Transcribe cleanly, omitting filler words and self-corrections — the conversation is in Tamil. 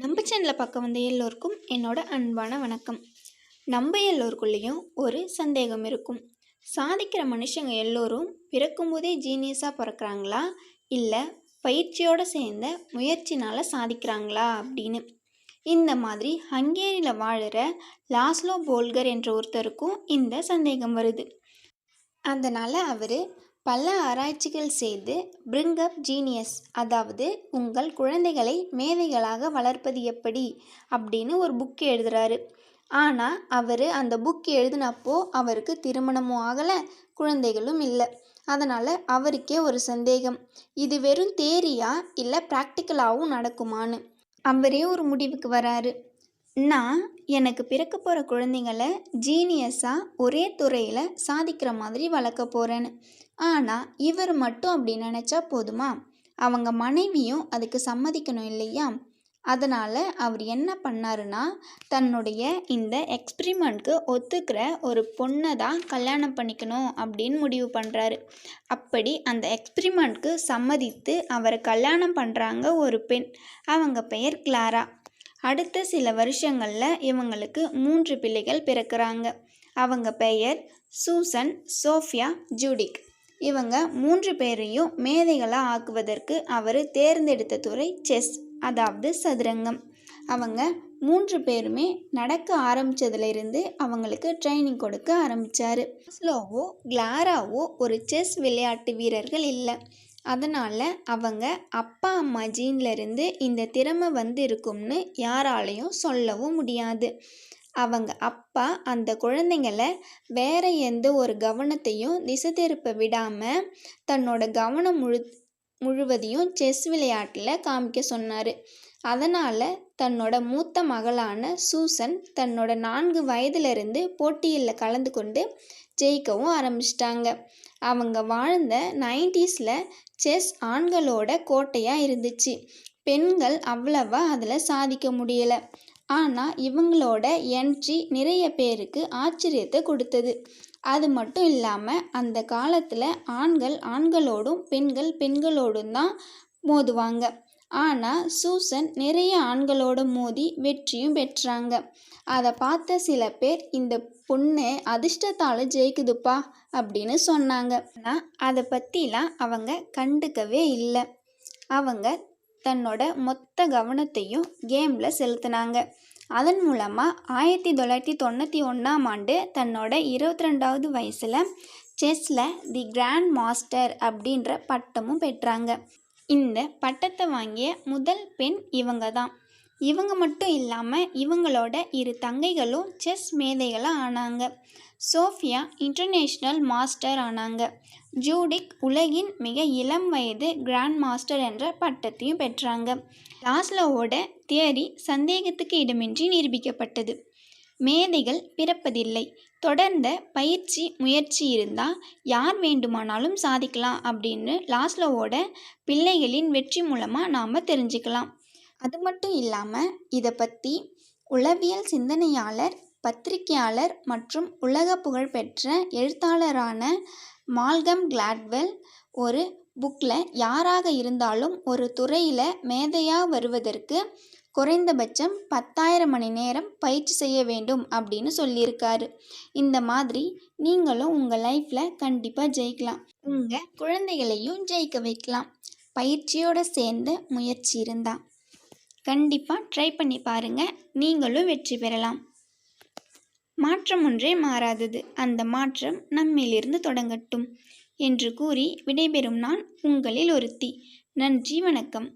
நம்ம சேனலை பார்க்க வந்த எல்லோருக்கும் என்னோட அன்பான வணக்கம். நம்ம எல்லோருக்குள்ளேயும் ஒரு சந்தேகம் இருக்கும். சாதிக்கிற மனுஷங்க எல்லோரும் பிறக்கும்போதே ஜீனியஸாக பிறக்கிறாங்களா, இல்லை பயிற்சியோடு சேர்ந்த முயற்சினால் சாதிக்கிறாங்களா அப்படின்னு. இந்த மாதிரி ஹங்கேரியில் வாழுற லாஸ்லோ போல்கர் என்ற ஒருத்தருக்கும் இந்த சந்தேகம் வருது. அதனால் அவர் பல ஆராய்ச்சிகள் செய்து பிரிங் அப் ஜீனியஸ், அதாவது உங்கள் குழந்தைகளை மேதைகளாக வளர்ப்பது எப்படி அப்படின்னு ஒரு புக் எழுதுகிறாரு. ஆனால் அவர் அந்த புக் எழுதினப்போ அவருக்கு திருமணமும் ஆகலை, குழந்தைகளும் இல்லை. அதனால் அவருக்கே ஒரு சந்தேகம், இது வெறும் தேரியா இல்லை ப்ராக்டிக்கலாகவும் நடக்குமான்னு. அவரே ஒரு முடிவுக்கு வராரு. நான் எனக்கு பிறக்க போகிற குழந்தைங்கள ஜீனியஸாக ஒரே துறையில் சாதிக்கிற மாதிரி வளர்க்க போகிறேன்னு. ஆனால் இவர் மட்டும் அப்படி நினச்சா போதுமா? அவங்க மனைவியும் அதுக்கு சம்மதிக்கணும் இல்லையா? அதனால் அவர் என்ன பண்ணாருன்னா, தன்னுடைய இந்த எக்ஸ்பிரிமெண்ட்க்கு ஒத்துக்கிற ஒரு பொண்ணை தான் கல்யாணம் பண்ணிக்கணும் அப்படின்னு முடிவு பண்ணுறாரு. அப்படி அந்த எக்ஸ்பிரிமெண்ட்க்கு சம்மதித்து அவரை கல்யாணம் பண்ணுறாங்க ஒரு பெண். அவங்க பெயர் கிளாரா. அடுத்த சில வருஷங்களில் இவங்களுக்கு 3 பிள்ளைகள் பிறக்கிறாங்க. அவங்க பெயர் சூசன், சோஃபியா, ஜூடிக். இவங்க 3 பேரையும் மேதைகளாக ஆக்குவதற்கு அவர் தேர்ந்தெடுத்த துறை செஸ், அதாவது சதுரங்கம். அவங்க 3 பேருமே நடக்க ஆரம்பித்ததுலேருந்து அவங்களுக்கு ட்ரைனிங் கொடுக்க ஆரம்பித்தார். ஸ்லோவோ கிளாராவோ ஒரு செஸ் விளையாட்டு வீரர்கள் இல்லை. அதனால் அவங்க அப்பா அம்மா ஜீன்லேருந்து இந்த திறமை வந்து இருக்கும்னு யாராலையும் சொல்லவும் முடியாது. அவங்க அப்பா அந்த குழந்தைங்கள வேறு எந்த ஒரு கவனத்தையும் திசை திருப்ப விடாமல் தன்னோட கவனம் முழுவதையும் செஸ் விளையாட்டில் காமிக்க சொன்னார். அதனால் தன்னோட மூத்த மகளான சூசன் தன்னோட 4 வயதிலிருந்து போட்டியில் கலந்து கொண்டு ஜெயிக்கவும் ஆரம்பிச்சிட்டாங்க. அவங்க வாழ்ந்த 90ஸ்ல செஸ் ஆண்களோட கோட்டையாக இருந்துச்சு. பெண்கள் அவ்வளவா அதில் சாதிக்க முடியலை. ஆனால் இவங்களோட என்ட்ரி நிறைய பேருக்கு ஆச்சரியத்தை கொடுத்தது. அது மட்டும் இல்லாமல் அந்த காலத்தில் ஆண்கள் ஆண்களோடும் பெண்கள் பெண்களோடும் தான் மோதுவாங்க. ஆனால் சூசன் நிறைய ஆண்களோட மோதி வெற்றியும் பெற்றாங்க. அதை பார்த்த சில பேர், இந்த பொண்ணு அதிர்ஷ்டத்தால் ஜெயிக்குதுப்பா அப்படின்னு சொன்னாங்க. ஆனால் அதை பற்றிலாம் அவங்க கண்டுக்கவே இல்லை. அவங்க தன்னோட மொத்த கவனத்தையும் கேமில் செலுத்தினாங்க. அதன் மூலமாக 1991ஆம் ஆண்டு தன்னோட 22வது வயசில் செஸ்ஸில் தி கிராண்ட் மாஸ்டர் அப்படின்ற பட்டமும் பெற்றாங்க. இந்த பட்டத்தை வாங்கிய முதல் பெண் இவங்க தான். இவங்க மட்டும் இல்லாமல் இவங்களோட 2 தங்கைகளும் செஸ் மேதைகளாக ஆனாங்க. சோஃபியா இன்டர்நேஷ்னல் மாஸ்டர் ஆனாங்க. ஜூடிக் உலகின் மிக இளம் வயது கிராண்ட் மாஸ்டர் என்ற பட்டத்தையும் பெற்றாங்க. லாஸ்லோவோட தியரி சந்தேகத்துக்கு இடமின்றி நிரூபிக்கப்பட்டது. மேதைகள் பிறப்பதில்லை, தொடர்ந்த பயிற்சி முயற்சி இருந்தால் யார் வேண்டுமானாலும் சாதிக்கலாம் அப்படின்னு லாஸ்லோவோட பிள்ளைகளின் வெற்றி மூலமாக நாம் தெரிஞ்சுக்கலாம். அது மட்டும் இல்லாமல் இதை பற்றி உளவியல் சிந்தனையாளர், பத்திரிகையாளர் மற்றும் உலக புகழ்பெற்ற எழுத்தாளரான மால்கம் கிளாட்வெல் ஒரு புக்கில் யாராக இருந்தாலும் ஒரு துறையில் மேதையாக வருவதற்கு குறைந்தபட்சம் 10,000 மணி நேரம் பயிற்சி செய்ய வேண்டும் அப்படின்னு சொல்லியிருக்காரு. இந்த மாதிரி நீங்களும் உங்கள் லைஃப்பில் கண்டிப்பாக ஜெயிக்கலாம். உங்கள் குழந்தைகளையும் ஜெயிக்க வைக்கலாம். பயிற்சியோடு சேர்ந்த முயற்சி இருந்தால் கண்டிப்பாக ட்ரை பண்ணி பாருங்கள், நீங்களும் வெற்றி பெறலாம். மாற்றம் ஒன்றே மாறாதது, அந்த மாற்றம் நம்மிலிருந்து தொடங்கட்டும் என்று கூறி விடைபெறும் நான் உங்களில் ஒருத்தி. நன்றி, வணக்கம்.